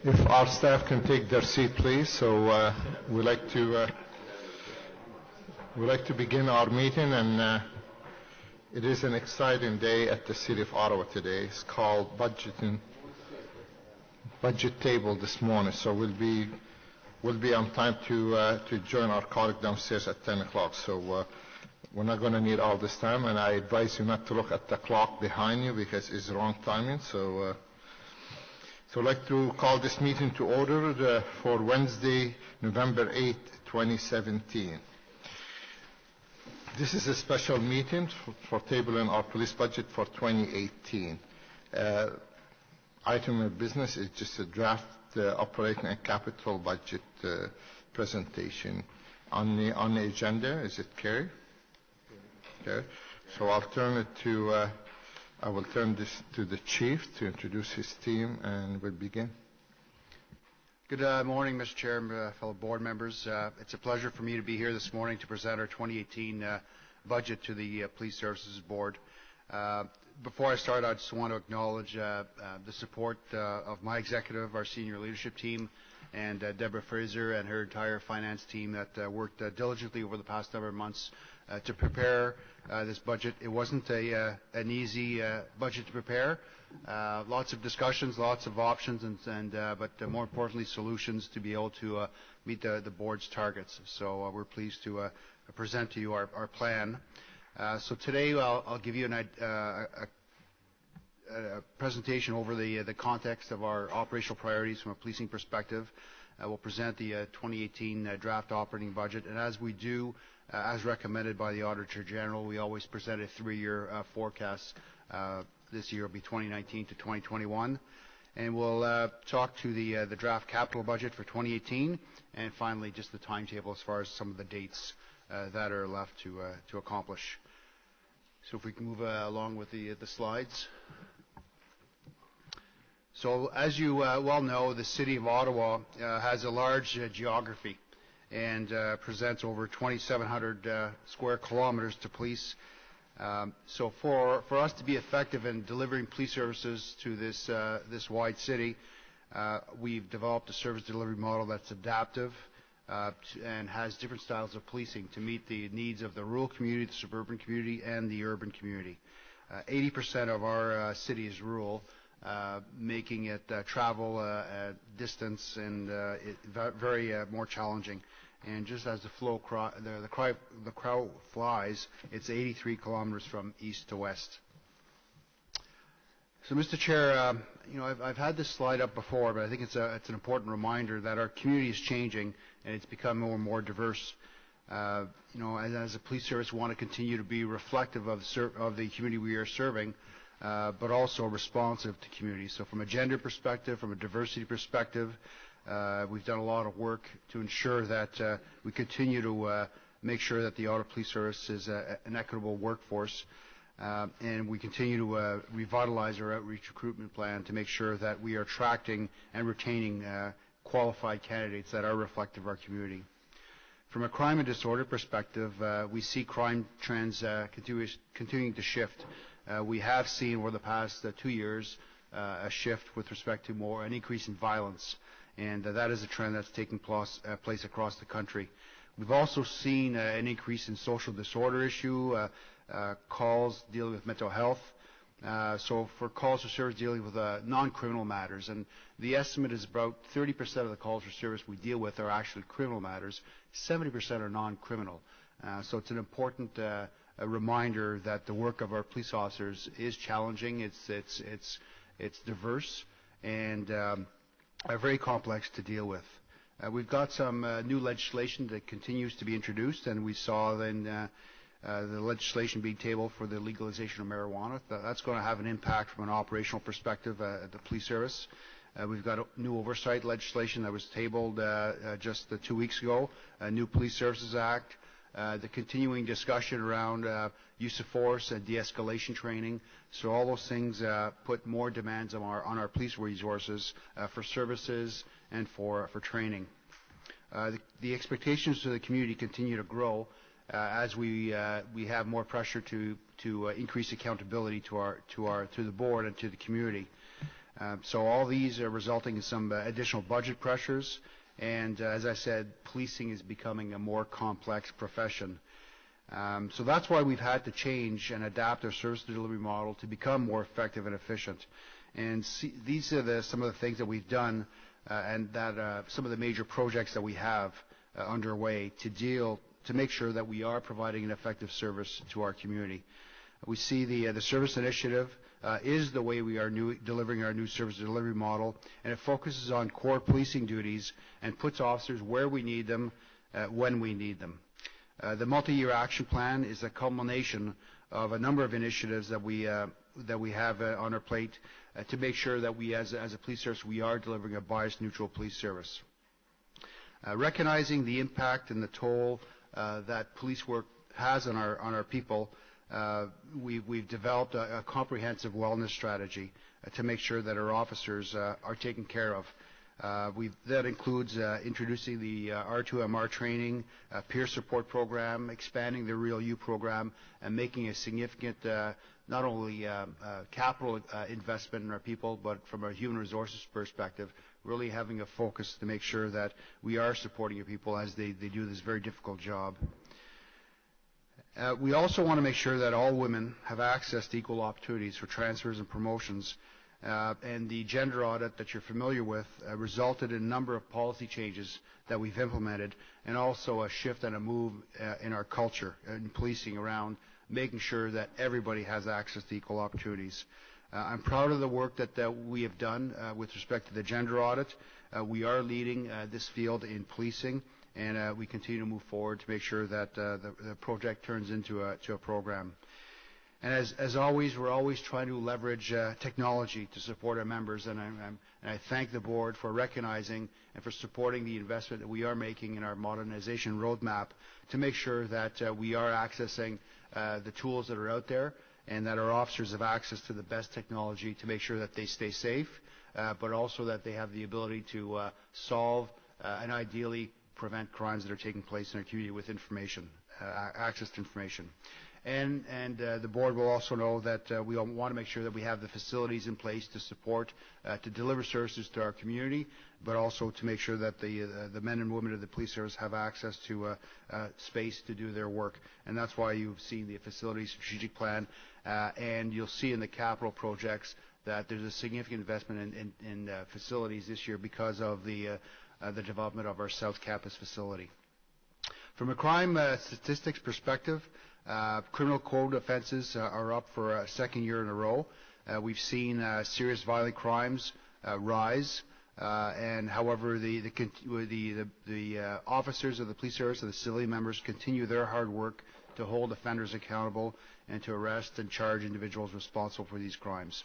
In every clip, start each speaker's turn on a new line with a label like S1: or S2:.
S1: If our staff can take their seat, please. So we'd like to begin our meeting, and it is an exciting day at the City of Ottawa today. It's called budget table this morning, so we'll be on time to join our colleague downstairs at 10 o'clock. So we're not going to need all this time, and I advise you not to look at the clock behind you because it's wrong timing. So I'd like to call this meeting to order for Wednesday, November 8, 2017. This is a special meeting for tabling our police budget for 2018. Item of business is just a draft operating and capital budget presentation. On the agenda, is it Kerry? Okay. So I will turn this to the Chief to introduce his team, and we'll begin.
S2: Good morning, Mr. Chair and fellow board members. It's a pleasure for me to be here this morning to present our 2018 budget to the Police Services Board. Before I start, I just want to acknowledge the support of my executive, our senior leadership team, and Deborah Fraser and her entire finance team that worked diligently over the past number of months to prepare this budget. It wasn't an easy budget to prepare. Lots of discussions, lots of options, but more importantly, solutions to be able to meet the board's targets. So we're pleased to present to you our plan. So today I'll give you a presentation over the context of our operational priorities from a policing perspective. We'll present the 2018 draft operating budget, and as we do, as recommended by the Auditor General, we always present a three-year forecast. This year will be 2019 to 2021. And we'll talk to the draft capital budget for 2018, and finally just the timetable as far as some of the dates that are left to accomplish. So if we can move along with the slides. So as you well know, the City of Ottawa has a large geography and presents over 2,700 square kilometers to police. So for us to be effective in delivering police services to this wide city, we've developed a service delivery model that's adaptive and has different styles of policing to meet the needs of the rural community, the suburban community, and the urban community. 80% of our city is rural, making it travel distance and very more challenging. And just as the crow flies, it's 83 kilometers from east to west. So, Mr. Chair, I've had this slide up before, but I think it's an important reminder that our community is changing and it's become more and more diverse. As a police service, we want to continue to be reflective of the community we are serving, but also responsive to community. So, from a gender perspective, from a diversity perspective, we've done a lot of work to ensure that we continue to make sure that the Ottawa Police Service is an equitable workforce, and we continue to revitalize our outreach recruitment plan to make sure that we are attracting and retaining qualified candidates that are reflective of our community. From a crime and disorder perspective, we see crime trends continuing to shift. We have seen over the past 2 years a shift with respect to an increase in violence. And that is a trend that's taking place across the country. We've also seen an increase in social disorder issue, calls dealing with mental health. So for calls for service dealing with non-criminal matters, and the estimate is about 30% of the calls for service we deal with are actually criminal matters. 70% are non-criminal. So it's an important a reminder that the work of our police officers is challenging. It's diverse and very complex to deal with. We've got some new legislation that continues to be introduced, and we saw then the legislation being tabled for the legalization of marijuana. That's going to have an impact from an operational perspective at the police service. We've got a new oversight legislation that was tabled just 2 weeks ago, a new Police Services Act, the continuing discussion around use of force and de-escalation training. So all those things put more demands on our police resources for services and for training. The expectations to the community continue to grow as we have more pressure to increase accountability to the board and to the community. So all these are resulting in some additional budget pressures, and as I said, policing is becoming a more complex profession. So that's why we've had to change and adapt our service delivery model to become more effective and efficient. And these are some of the things that we've done and that some of the major projects that we have underway to make sure that we are providing an effective service to our community. We see the service initiative is the way we are delivering our new service delivery model, and it focuses on core policing duties and puts officers where we need them, when we need them. The multi-year action plan is a culmination of a number of initiatives that we have on our plate to make sure that we, as a police service, we are delivering a bias-neutral police service. Recognizing the impact and the toll that police work has on our people, we've developed a comprehensive wellness strategy to make sure that our officers are taken care of. That includes introducing the R2MR training, peer support program, expanding the Real You program, and making a significant not only capital investment in our people, but from a human resources perspective, really having a focus to make sure that we are supporting our people as they do this very difficult job. We also want to make sure that all women have access to equal opportunities for transfers and promotions. And the gender audit that you're familiar with resulted in a number of policy changes that we've implemented, and also a shift and a move in our culture in policing around making sure that everybody has access to equal opportunities. I'm proud of the work that we have done with respect to the gender audit. We are leading this field in policing, and we continue to move forward to make sure that the project turns into a program. And as always, we're always trying to leverage technology to support our members, and I thank the board for recognizing and for supporting the investment that we are making in our modernization roadmap to make sure that we are accessing the tools that are out there, and that our officers have access to the best technology to make sure that they stay safe, but also that they have the ability to solve and ideally prevent crimes that are taking place in our community with information, access to information. And the board will also know that we want to make sure that we have the facilities in place to support, to deliver services to our community, but also to make sure that the men and women of the police service have access to space to do their work. And that's why you've seen the facilities strategic plan, and you'll see in the capital projects that there's a significant investment in facilities this year because of the development of our South Campus facility. From a crime statistics perspective, criminal code offenses are up for a second year in a row. We've seen serious violent crimes rise, and however, the officers of the police service and the civilian members continue their hard work to hold offenders accountable and to arrest and charge individuals responsible for these crimes.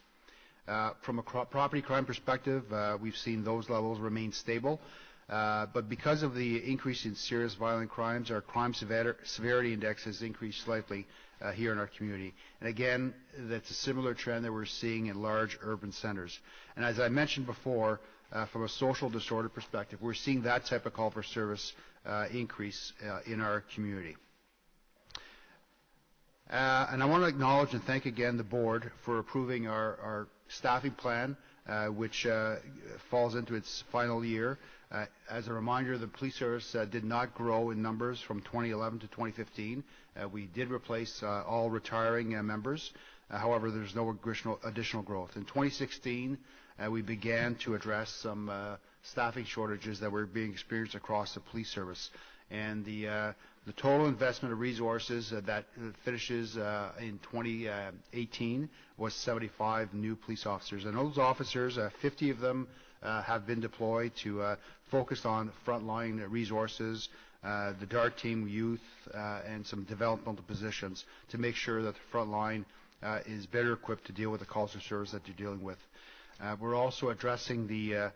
S2: From a property crime perspective, we've seen those levels remain stable. But because of the increase in serious violent crimes, our crime severity index has increased slightly here in our community. And again, that's a similar trend that we're seeing in large urban centers. And as I mentioned before, from a social disorder perspective, we're seeing that type of call for service increase in our community. And I want to acknowledge and thank again the board for approving our staffing plan, which falls into its final year. As a reminder, the police service did not grow in numbers from 2011 to 2015. We did replace all retiring members. However, there's no additional growth. In 2016, we began to address some staffing shortages that were being experienced across the police service. And the total investment of resources that finishes in 2018 was 75 new police officers. And those officers, 50 of them have been deployed to focus on frontline resources, the DART team, youth, and some developmental positions to make sure that the front line is better equipped to deal with the calls for service that they're dealing with. We're also addressing the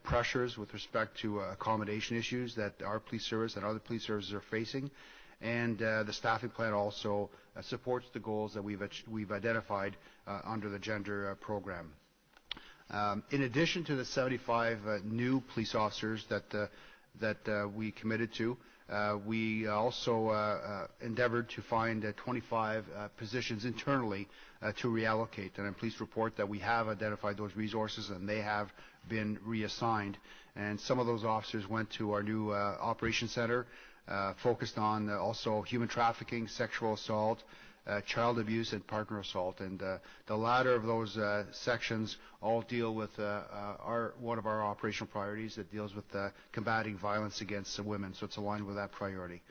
S2: pressures with respect to accommodation issues that our police service and other police services are facing, and the staffing plan also supports the goals that we've identified under the gender program. In addition to the 75 new police officers that we committed to, We also endeavored to find 25 positions internally to reallocate, and I'm pleased to report that we have identified those resources and they have been reassigned. And some of those officers went to our new operations center, focused on also human trafficking, sexual assault, child abuse, and partner assault. And the latter of those sections all deal with one of our operational priorities that deals with combating violence against women. So it's aligned with that priority.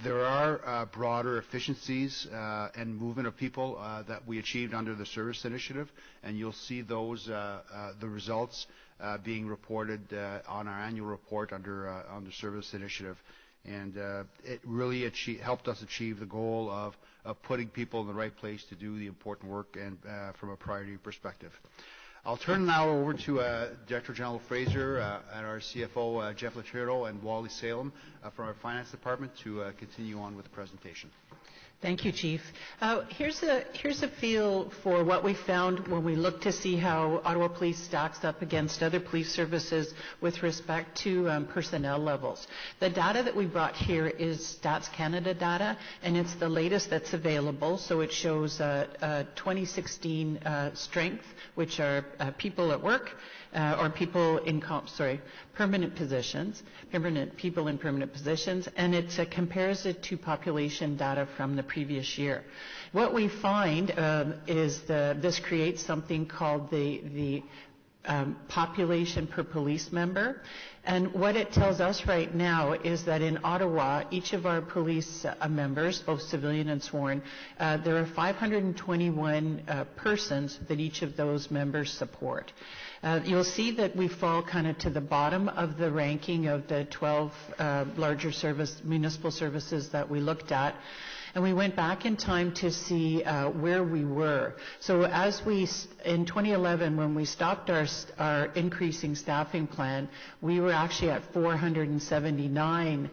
S2: There are broader efficiencies and movement of people that we achieved under the service initiative, and you'll see those the results being reported on our annual report under service initiative. And it really helped us achieve the goal of putting people in the right place to do the important work and from a priority perspective. I'll turn now over to Director General Fraser and our CFO, Jeff Lacerdo, and Wally Salem from our Finance Department to continue on with the presentation.
S3: Thank you, Chief. Here's a feel for what we found when we looked to see how Ottawa Police stacks up against other police services with respect to personnel levels. The data that we brought here is Stats Canada data, and it's the latest that's available. So it shows 2016 strength, which are people at work, or people in permanent positions, people in permanent positions, and it compares it to population data from the previous year. What we find is this creates something called the population per police member. And what it tells us right now is that in Ottawa, each of our police members, both civilian and sworn, there are 521 persons that each of those members support. You'll see that we fall kind of to the bottom of the ranking of the 12 larger municipal services that we looked at. And we went back in time to see where we were. So in 2011, when we stopped our increasing staffing plan, we were actually at 479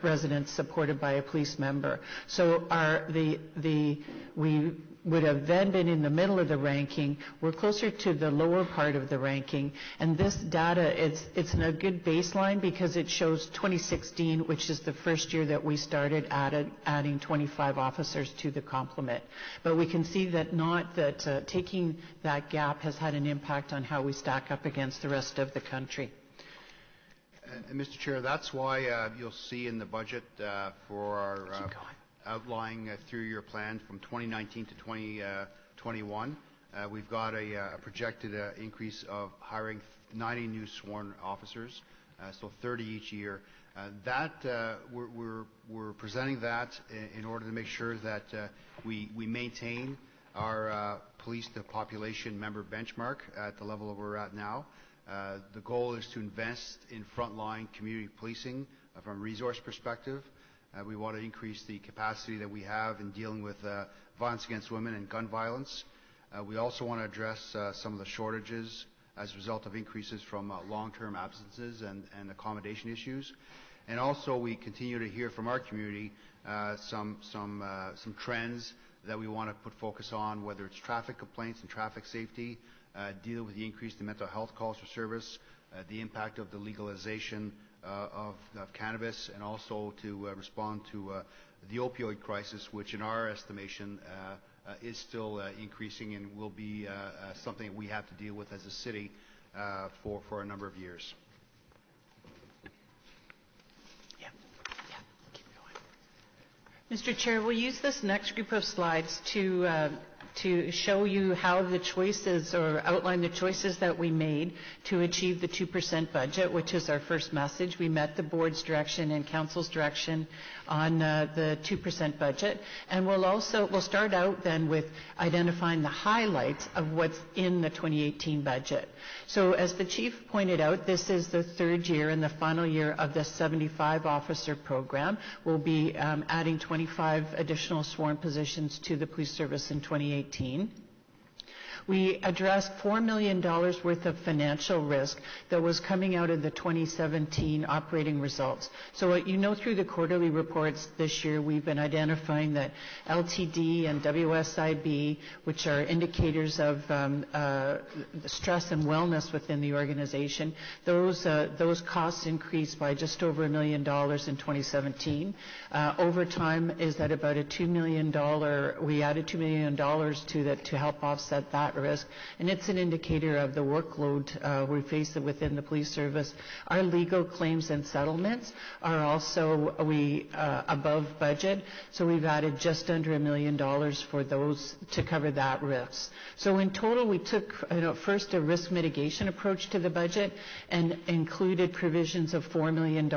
S3: residents supported by a police member. So we would have then been in the middle of the ranking. We're closer to the lower part of the ranking, and this data, it's a good baseline because it shows 2016, which is the first year that we started adding 25 officers to the complement. But we can see that taking that gap has had an impact on how we stack up against the rest of the country.
S2: And Mr. Chair, that's why you'll see in the budget for our outlying three-year plan from 2019 to 2021, we've got a projected increase of hiring 90 new sworn officers, so 30 each year. We're presenting that in order to make sure that we maintain our police to population member benchmark at the level we're at now. The goal is to invest in frontline community policing from a resource perspective. We want to increase the capacity that we have in dealing with violence against women and gun violence. We also want to address some of the shortages as a result of increases from long-term absences and accommodation issues. And also we continue to hear from our community some trends that we want to put focus on, whether it's traffic complaints and traffic safety, deal with the increase in mental health calls for service, the impact of the legalization of cannabis, and also to respond to the opioid crisis, which in our estimation is still increasing and will be something that we have to deal with as a city for a number of years.
S3: Keep going. Mr. Chair, we'll use this next group of slides to show you how the choices, or outline the choices that we made to achieve the 2% budget, which is our first message. We met the board's direction and council's direction on the 2% budget, and we'll start out then with identifying the highlights of what's in the 2018 budget. So as the chief pointed out, this is the third year and the final year of the 75 officer program. We'll be adding 25 additional sworn positions to the police service in 2018. We addressed $4 million worth of financial risk that was coming out of the 2017 operating results. So what you know through the quarterly reports this year, we've been identifying that LTD and WSIB, which are indicators of stress and wellness within the organization, those costs increased by just over $1 million in 2017. Overtime is at about a $2 million. We added $2 million to that to help offset that risk, and it's an indicator of the workload we face within the police service. Our legal claims and settlements are also above budget, so we've added just under $1 million for those to cover that risk. So in total, we took first a risk mitigation approach to the budget and included provisions of $4 million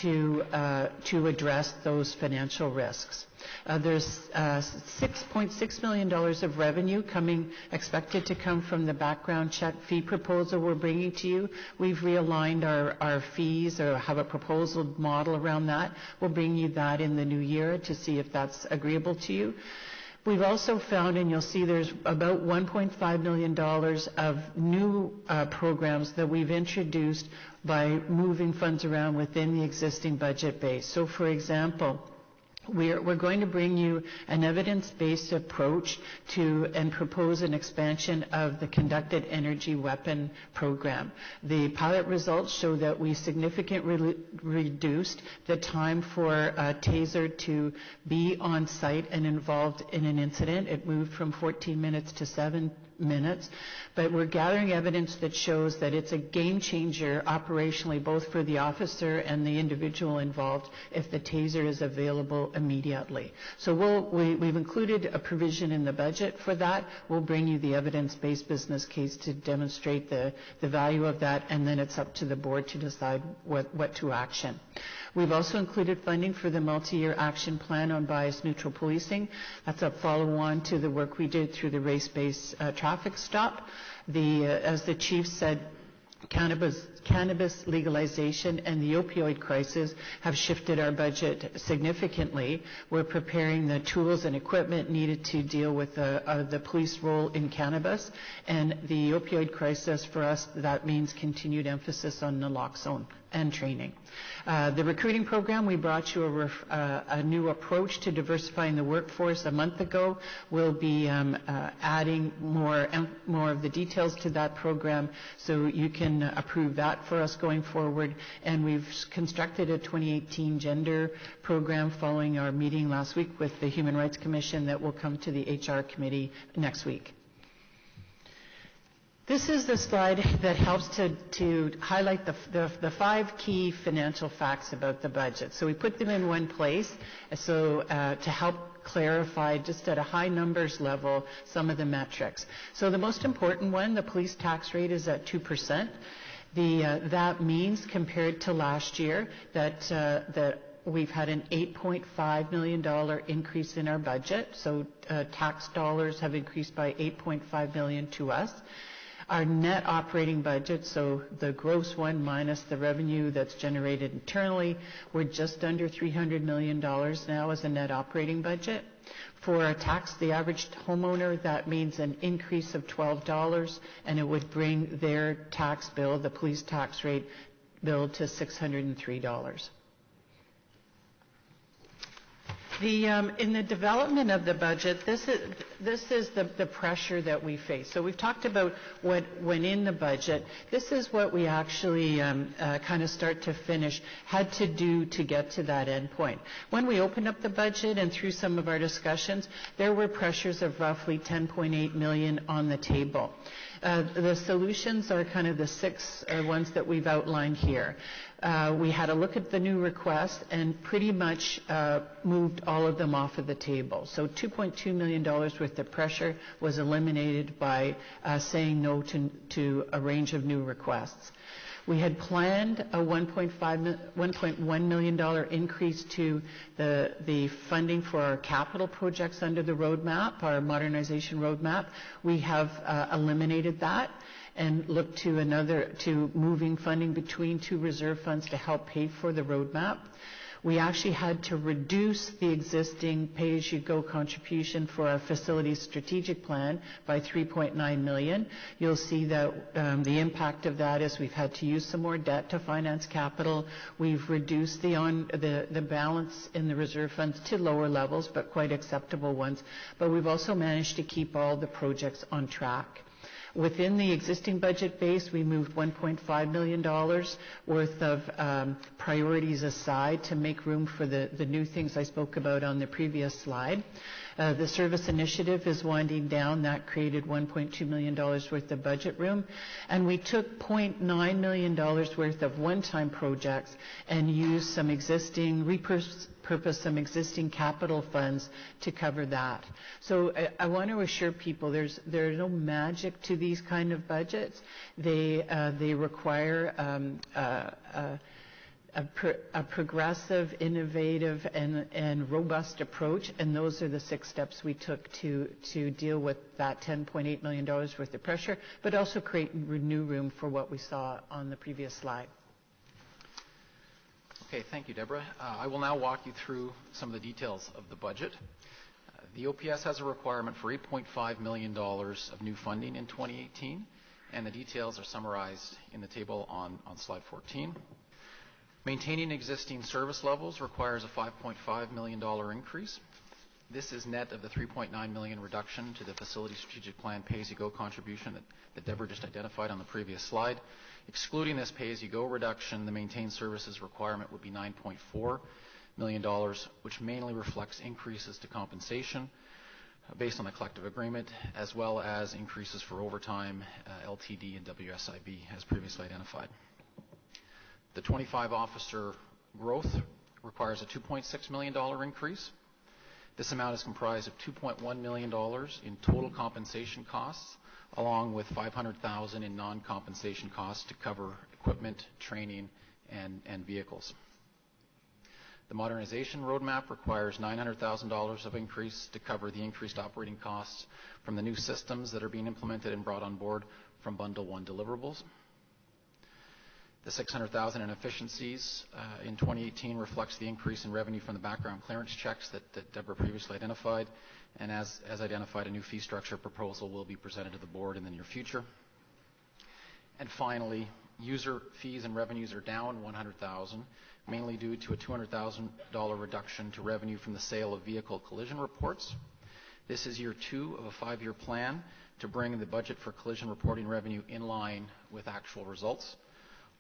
S3: to address those financial risks. There's $6.6 million of revenue expected to come from the background check fee proposal we're bringing to you. We've realigned our fees or have a proposal model around that. We'll bring you that in the new year to see if that's agreeable to you. We've also found, and you'll see there's about $1.5 million of new programs that we've introduced by moving funds around within the existing budget base. So, for example, we're going to bring you an evidence-based approach to and propose an expansion of the conducted energy weapon program. The pilot results show that we significantly reduced the time for a taser to be on site and involved in an incident. It moved from 14 minutes to 7 minutes, but we're gathering evidence that shows that it's a game changer operationally, both for the officer and the individual involved, if the taser is available immediately. So we've included a provision in the budget for that. We'll bring you the evidence-based business case to demonstrate the value of that, and then it's up to the board to decide what to action. We've also included funding for the multi-year action plan on bias-neutral policing. That's a follow-on to the work we did through the race-based traffic stop. As the chief said, cannabis legalization and the opioid crisis have shifted our budget significantly. We're preparing the tools and equipment needed to deal with the police role in cannabis, and the opioid crisis for us, that means continued emphasis on naloxone and training. The recruiting program, we brought you a new approach to diversifying the workforce a month ago. We'll be adding more of the details to that program so you can approve that for us going forward. And we've constructed a 2018 gender program following our meeting last week with the Human Rights Commission that will come to the HR committee next week. This is the slide that helps to highlight the 5 key financial facts about the budget. So we put them in one place to help clarify just at a high numbers level some of the metrics. So the most important one, the police tax rate, is at 2%. That means, compared to last year, that we've had an $8.5 million increase in our budget. So tax dollars have increased by $8.5 million to us. Our net operating budget, so the gross one minus the revenue that's generated internally, we're just under $300 million now as a net operating budget. For the average homeowner, that means an increase of $12, and it would bring their tax bill, the police tax rate bill, to $603. In the development of the budget, this is the pressure that we face. So we've talked about what went in the budget. This is what we actually kind of start to finish had to do to get to that end point. When we opened up the budget and through some of our discussions, there were pressures of roughly $10.8 million on the table. The solutions are kind of the 6 ones that we've outlined here. We had a look at the new request and pretty much moved all of them off of the table. So $2.2 million worth of pressure was eliminated by saying no to a range of new requests. We had planned a $1.1 million increase to the funding for our capital projects under the roadmap, our modernization roadmap. We have eliminated that and look to moving funding between 2 reserve funds to help pay for the roadmap. we actually had to reduce the existing pay-as-you-go contribution for our facilities strategic plan by $3.9 million. You'll see that the impact of that is we've had to use some more debt to finance capital. We've reduced the balance in the reserve funds to lower levels, but quite acceptable ones. But we've also managed to keep all the projects on track. Within the existing budget base, we moved $1.5 million worth of priorities aside to make room for the new things I spoke about on the previous slide. The service initiative is winding down. That created $1.2 million worth of budget room. And we took $0.9 million worth of one-time projects and used some existing, repurposed some existing capital funds to cover that. So I want to assure people there's no magic to these kind of budgets. They require a progressive, innovative, and robust approach, and those are the 6 steps we took to deal with that $10.8 million worth of pressure, but also create new room for what we saw on the previous slide.
S4: Okay, thank you, Deborah. I will now walk you through some of the details of the budget. The OPS has a requirement for $8.5 million of new funding in 2018, and the details are summarized in the table on slide 14. Maintaining existing service levels requires a $5.5 million increase. This is net of the $3.9 million reduction to the Facility Strategic Plan pay-as-you-go contribution that Deborah just identified on the previous slide. Excluding this pay-as-you-go reduction, the maintained services requirement would be $9.4 million, which mainly reflects increases to compensation based on the collective agreement, as well as increases for overtime, LTD, and WSIB, as previously identified. The 25 officer growth requires a $2.6 million increase. This amount is comprised of $2.1 million in total compensation costs, along with $500,000 in non-compensation costs to cover equipment, training, and vehicles. The modernization roadmap requires $900,000 of increase to cover the increased operating costs from the new systems that are being implemented and brought on board from Bundle 1 deliverables. The $600,000 in efficiencies in 2018 reflects the increase in revenue from the background clearance checks that Deborah previously identified. And as identified, a new fee structure proposal will be presented to the board in the near future. And finally, user fees and revenues are down $100,000, mainly due to a $200,000 reduction to revenue from the sale of vehicle collision reports. This is year 2 of a 5-year plan to bring the budget for collision reporting revenue in line with actual results.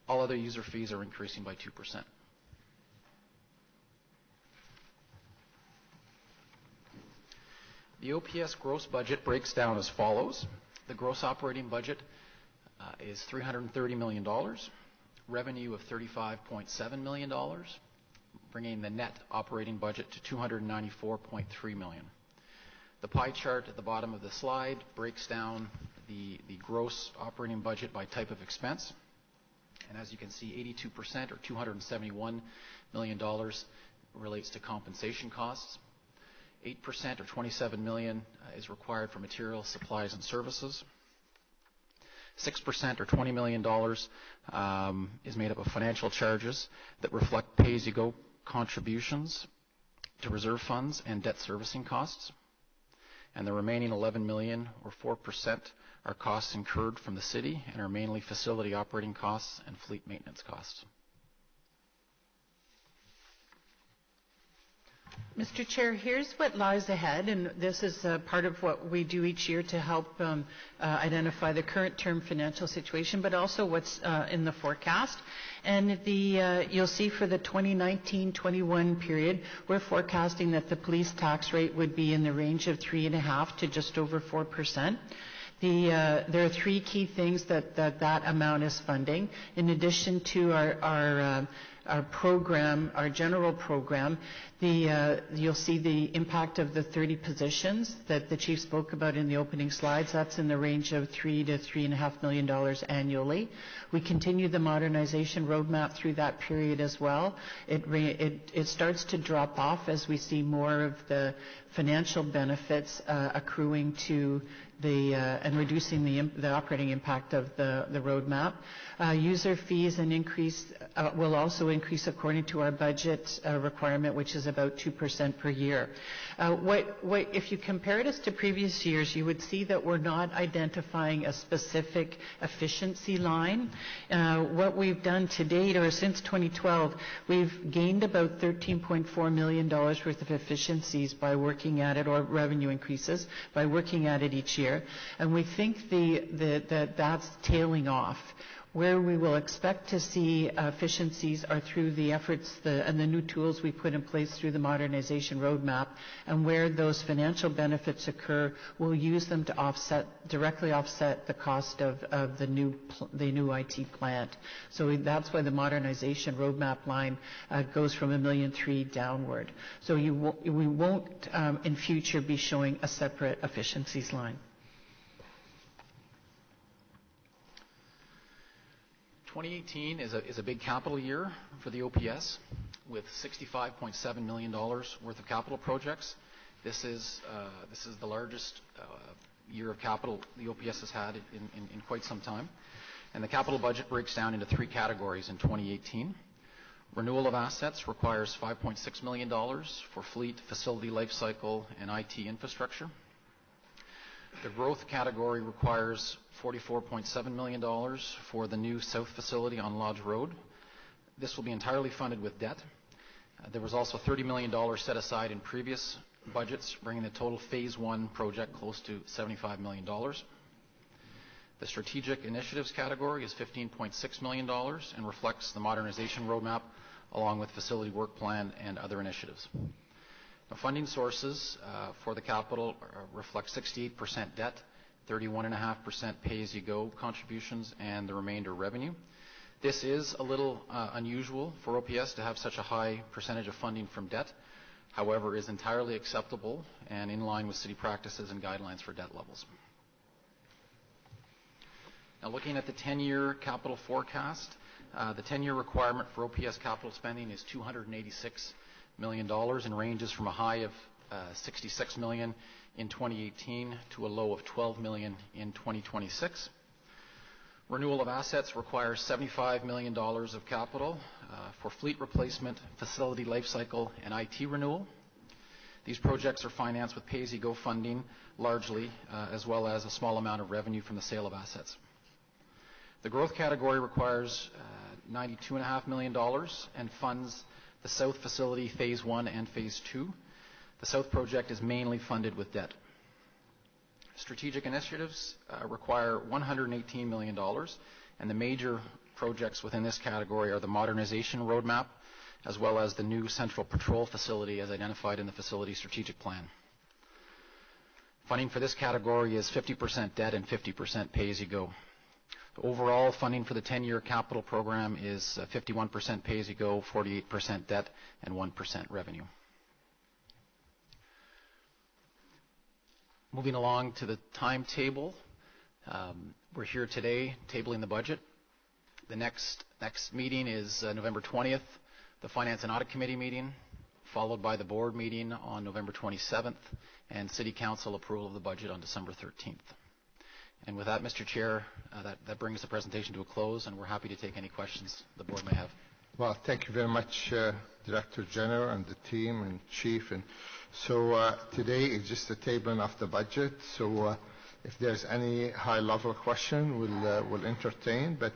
S4: All other user fees are increasing by 2%. The OPS gross budget breaks down as follows. The gross operating budget is $330 million, revenue of $35.7 million, bringing the net operating budget to $294.3 million. The pie chart at the bottom of the slide breaks down the gross operating budget by type of expense. And as you can see, 82% or $271 million relates to compensation costs. 8% or $27 million is required for materials, supplies, and services. 6% or $20 million is made up of financial charges that reflect pay-as-you-go contributions to reserve funds and debt servicing costs. And the remaining $11 million or 4% are costs incurred from the city and are mainly facility operating costs and fleet maintenance costs.
S3: Mr. Chair, here's what lies ahead, and this is part of what we do each year to help identify the current term financial situation, but also what's in the forecast. And you'll see for the 2019-21 period, we're forecasting that the police tax rate would be in the range of 3.5% to just over 4%. There are 3 key things that amount is funding. In addition to our program, our general program, you'll see the impact of the 30 positions that the chief spoke about in the opening slides. That's in the range of $3 to $3.5 million annually. We continue the modernization roadmap through that period as well. It starts to drop off as we see more of the financial benefits accruing to and reducing the operating impact of the roadmap. User fees will also increase according to our budget requirement, which is about 2% per year. If you compared us to previous years, you would see that we're not identifying a specific efficiency line. What we've done to date, or since 2012, we've gained about $13.4 million worth of efficiencies by working at it, or revenue increases, by working at it each year. And we think that's tailing off. Where we will expect to see efficiencies are through the efforts and the new tools we put in place through the modernization roadmap, and where those financial benefits occur, we'll use them to directly offset the cost of the new IT plant. So that's why the modernization roadmap line goes from $1.3 million downward. So we won't in future be showing a separate efficiencies line.
S4: 2018 is a big capital year for the OPS, with $65.7 million worth of capital projects. This is the largest year of capital the OPS has had in quite some time. And the capital budget breaks down into three categories in 2018. Renewal of assets requires $5.6 million for fleet, facility lifecycle, and IT infrastructure. The growth category requires $44.7 million for the new south facility on Lodge Road. This will be entirely funded with debt. There was also $30 million set aside in previous budgets, bringing the total Phase 1 project close to $75 million. The strategic initiatives category is $15.6 million and reflects the modernization roadmap along with facility work plan and other initiatives. The funding sources for the capital reflect 68% debt, 31.5% pay-as-you-go contributions, and the remainder revenue. This is a little unusual for OPS to have such a high percentage of funding from debt. However, is entirely acceptable and in line with city practices and guidelines for debt levels. Now, looking at the 10-year capital forecast, the 10-year requirement for OPS capital spending is $286 million and ranges from a high of $66 million in 2018 to a low of $12 million in 2026. Renewal of assets requires $75 million of capital for fleet replacement, facility lifecycle, and IT renewal. These projects are financed with pay-as-you-go funding largely, as well as a small amount of revenue from the sale of assets. The growth category requires $92.5 million and funds the South Facility Phase 1 and Phase 2. The South project is mainly funded with debt. Strategic initiatives require $118 million, and the major projects within this category are the modernization roadmap, as well as the new central patrol facility as identified in the facility strategic plan. Funding for this category is 50% debt and 50% pay-as-you-go. Overall, funding for the 10-year capital program is 51% pay-as-you-go, 48% debt, and 1% revenue. Moving along to the timetable, we're here today tabling the budget. The next meeting is November 20th, the Finance and Audit Committee meeting, followed by the board meeting on November 27th, and City Council approval of the budget on December 13th. And with that, Mr. Chair, that brings the presentation to a close, and we're happy to take any questions the board may have.
S1: Well, thank you very much, Director General and the team and Chief. And so today is just the tabling of the budget. So if there's any high-level question, we'll entertain. But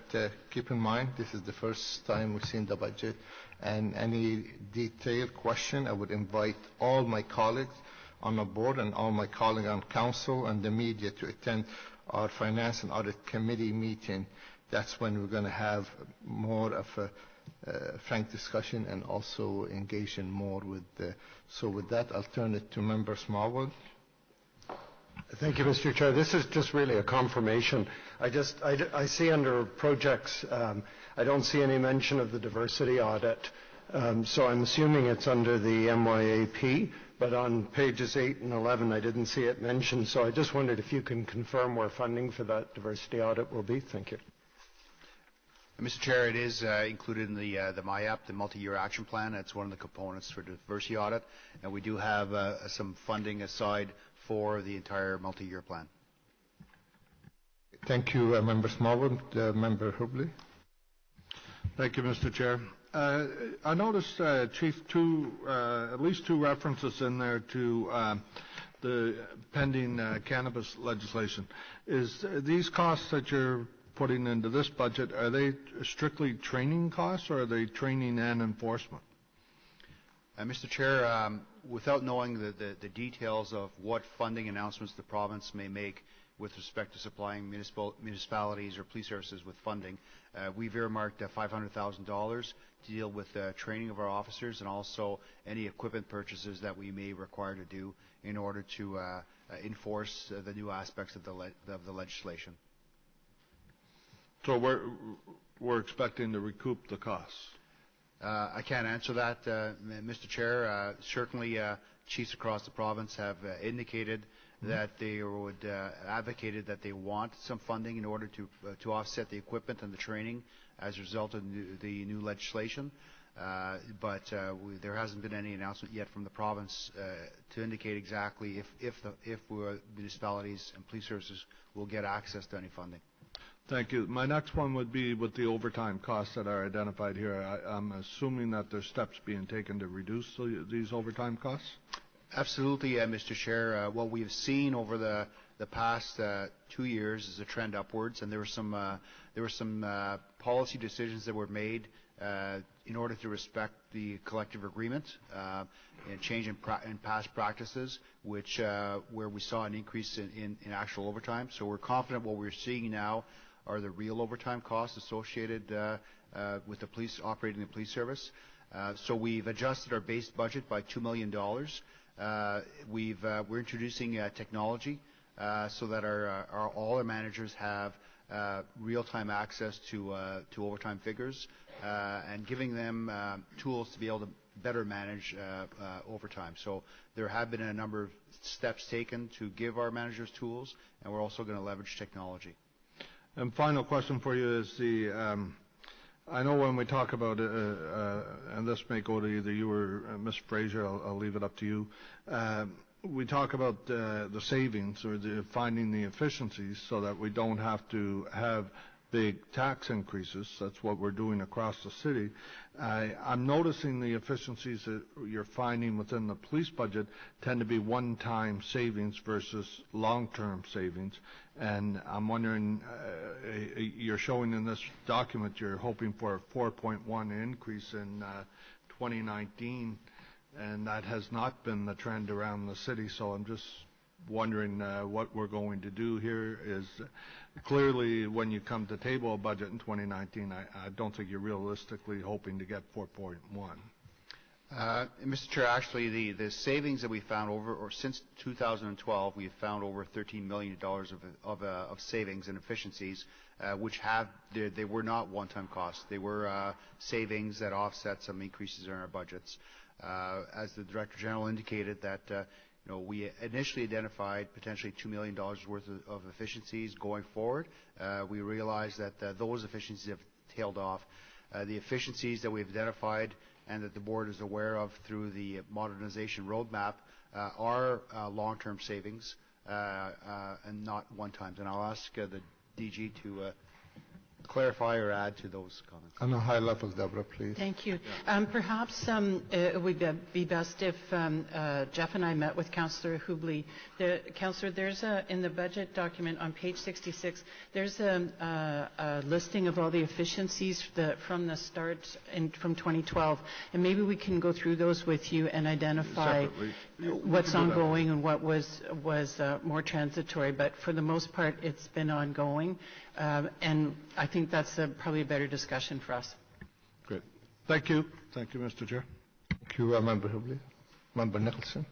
S1: keep in mind, this is the first time we've seen the budget. And any detailed question, I would invite all my colleagues on the board and all my colleagues on council and the media to attend our Finance and Audit Committee meeting. That's when we're going to have more of a frank discussion and also engage in more with so with that, I'll turn it to Member Smallwood.
S5: Thank you, Mr. Chair. This is just really a confirmation. I see under projects, I don't see any mention of the diversity audit. So I'm assuming it's under the MYAP, but on pages 8 and 11, I didn't see it mentioned. So I just wondered if you can confirm where funding for that diversity audit will be. Thank you.
S2: Mr. Chair, it is included in the MYAP, the multi-year action plan. That's one of the components for diversity audit, and we do have some funding aside for the entire multi-year plan.
S1: Thank you, Member Smallwood. Member Hubley.
S6: Thank you, Mr. Chair. I noticed, Chief, at least two references in there to the pending cannabis legislation. Is these costs that you're putting into this budget, are they strictly training costs, or are they training and enforcement?
S2: Mr. Chair, without knowing the details of what funding announcements the province may make with respect to supplying municipalities or police services with funding, we've earmarked $500,000 to deal with training of our officers and also any equipment purchases that we may require to do in order to enforce the new aspects of the legislation.
S6: So we're expecting to recoup the costs?
S2: I can't answer that, Mr. Chair. Certainly, chiefs across the province have indicated that they would advocated that they want some funding in order to offset the equipment and the training as a result of the new legislation. But there hasn't been any announcement yet from the province to indicate exactly if municipalities and police services will get access to any funding.
S6: Thank you. My next one would be with the overtime costs that are identified here. I'm assuming that there's steps being taken to reduce these overtime costs?
S2: Absolutely, Mr. Chair. What we've seen over the past 2 years is a trend upwards, and there were some policy decisions that were made in order to respect the collective agreement and change in past practices, where we saw an increase in actual overtime. So we're confident what we're seeing now are the real overtime costs associated with the police operating the police service. So we've adjusted our base budget by $2 million. We're introducing technology so that all our managers have real-time access to overtime figures and giving them tools to be able to better manage overtime. So there have been a number of steps taken to give our managers tools, and we're also going to leverage technology.
S6: And final question for you is I know when we talk about, and this may go to either you or Ms. Fraser, I'll leave it up to you. We talk about the savings or finding the efficiencies so that we don't have to have big tax increases. That's what we're doing across the city. I'm noticing the efficiencies that you're finding within the police budget tend to be one-time savings versus long-term savings. And I'm wondering, you're showing in this document you're hoping for a 4.1 increase in 2019, and that has not been the trend around the city. So I'm just wondering what we're going to do here is clearly when you come to table a budget in 2019, I don't think you're realistically hoping to get 4.1.
S2: Mr. Chair, actually the savings that we found since 2012, we've found over $13 million of savings and efficiencies, which they were not one-time costs. They were savings that offset some increases in our budgets. As the Director General indicated that we initially identified potentially $2 million worth of efficiencies going forward. We realized that those efficiencies have tailed off. The efficiencies that we've identified and that the board is aware of through the modernization roadmap are long-term savings and not one-times. And I'll ask the DG to clarify or add to those comments.
S1: On a high level, Deborah, please.
S3: Thank you. Perhaps it would be best if Jeff and I met with Councillor Hubley. Councillor, there's in the budget document on page 66, there's a listing of all the efficiencies from the start from 2012, and maybe we can go through those with you and identify what's ongoing and what was more transitory. But for the most part, it's been ongoing. And I think that's probably a better discussion for us.
S6: Great. Thank you. Thank you, Mr. Chair.
S1: Thank you, Member Hubley. Member Nicholson.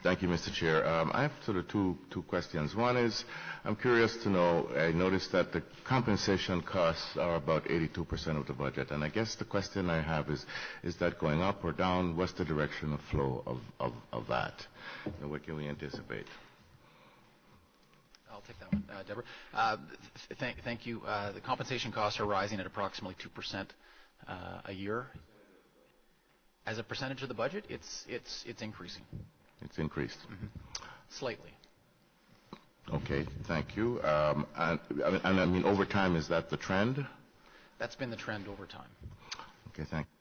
S7: Thank you, Mr. Chair. I have sort of two questions. One is, I'm curious to know, I noticed that the compensation costs are about 82% of the budget, and I guess the question I have is that going up or down? What's the direction of flow of that? And what can we anticipate?
S4: I'll take that one, Deborah. Thank you. The compensation costs are rising at approximately 2% a year. As a percentage of the budget, it's increasing.
S7: It's increased.
S4: Mm-hmm. Slightly.
S7: Okay, thank you. And I mean, over time, is that the trend?
S4: That's been the trend over time.
S7: Okay, thank you.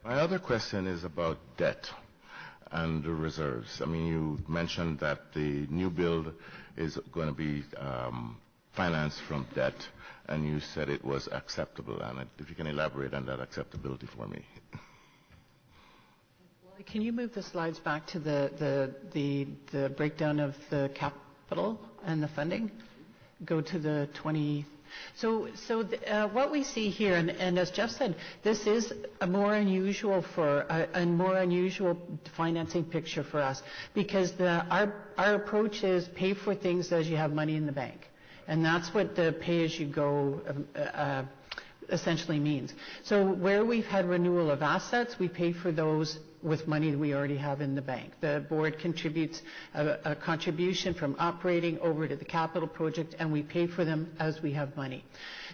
S7: My other question is about debt and the reserves. I mean, you mentioned that the new build is going to be financed from debt, and you said it was acceptable. And if you can elaborate on that acceptability for me.
S3: Can you move the slides back to the breakdown of the capital and the funding? Go to the 20. So what we see here, and as Jeff said, this is a more unusual financing picture for us, because our approach is pay for things as you have money in the bank, and that's what the pay-as-you-go essentially means. So where we've had renewal of assets, we pay for those with money that we already have in the bank. The board contributes a contribution from operating over to the capital project, and we pay for them as we have money.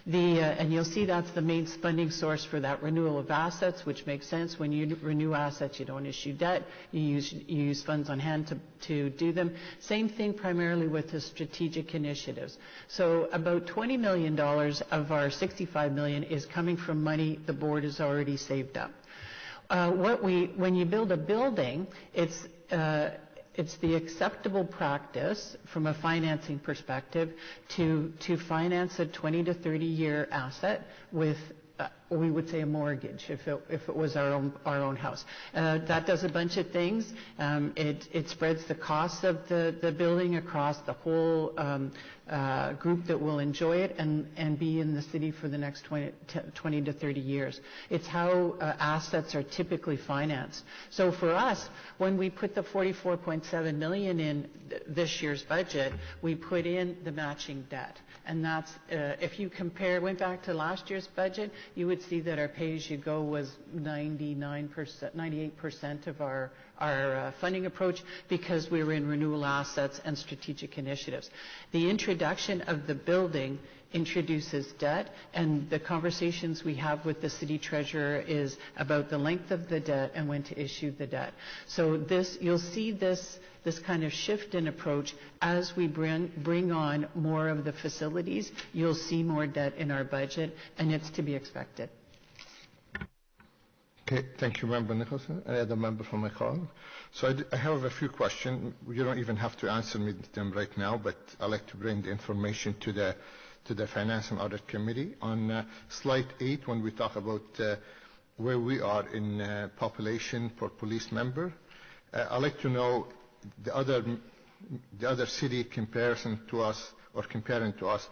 S3: And you'll see that's the main funding source for that renewal of assets, which makes sense. When you renew assets, you don't issue debt. You use funds on hand to do them. Same thing primarily with the strategic initiatives. So about $20 million of our $65 million is coming from money the board has already saved up. When you build a building, it's the acceptable practice from a financing perspective to finance a 20 to 30 year asset with we would say a mortgage if it was our own house. That does a bunch of things. It spreads the cost of the building across the whole group that will enjoy it and be in the city for the next 20 to 30 years. It's how assets are typically financed. So for us, when we put the $44.7 million in this year's budget, we put in the matching debt. And that's, if you went back to last year's budget, you would see that our pay-as-you-go was 98% of our funding approach, because we were in renewal assets and strategic initiatives. The introduction of the building introduces debt, and the conversations we have with the city treasurer is about the length of the debt and when to issue the debt. So you'll see this kind of shift in approach as we bring on more of the facilities. You'll see more debt in our budget, and it's to be expected.
S1: Okay, thank you, Member Nicholson. Any other member from my colleague? So I have a few questions. You don't even have to answer me them right now, but I'd like to bring the information to the Finance and Audit Committee. On slide 8, when we talk about where we are in population per police member, I'd like to know the other city comparison to us, or comparing to us,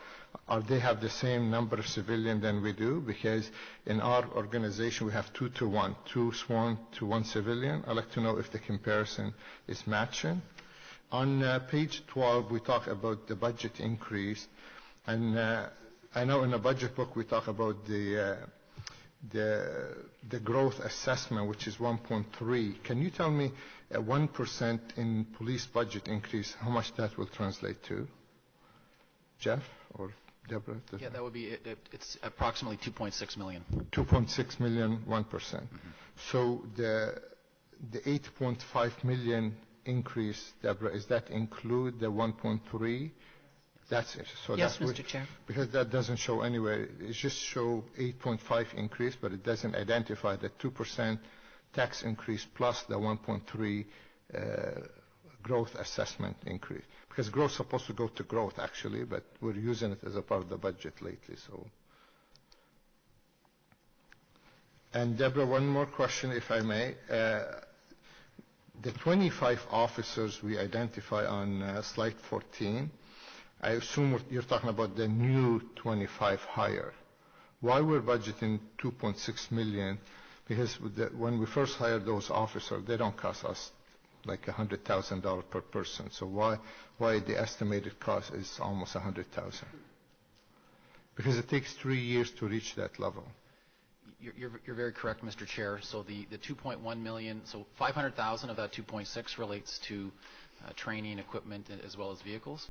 S1: they have the same number of civilians than we do? Because in our organization we have 2 to 1, 2 sworn to 1 civilian. I'd like to know if the comparison is matching. On page 12 we talk about the budget increase, and I know in the budget book we talk about the growth assessment, which is 1.3. Can you tell me 1% in police budget increase, how much that will translate to? Jeff or Deborah?
S4: Yeah, that would be it's approximately $2.6 million.
S1: 2.6 million, 1%. Mm-hmm. So the 8.5 million increase, Deborah, is that include the 1.3? That's it. So
S3: yes,
S1: that's
S3: Mr. Chair.
S1: Because that doesn't show anywhere. It just show 8.5 increase, but it doesn't identify the 2% tax increase plus the 1.3 growth assessment increase. Because growth is supposed to go to growth, actually, but we're using it as a part of the budget lately. So. And Deborah, one more question, if I may. The 25 officers we identify on slide 14, I assume you're talking about the new 25 hire. Why we're budgeting $2.6 million? Because when we first hired those officers, they don't cost us like $100,000 per person. So why the estimated cost is almost $100,000? Because it takes 3 years to reach that level.
S4: You're very correct, Mr. Chair. So the 2.1 million, so 500,000 of that 2.6 relates to training, equipment, as well as vehicles.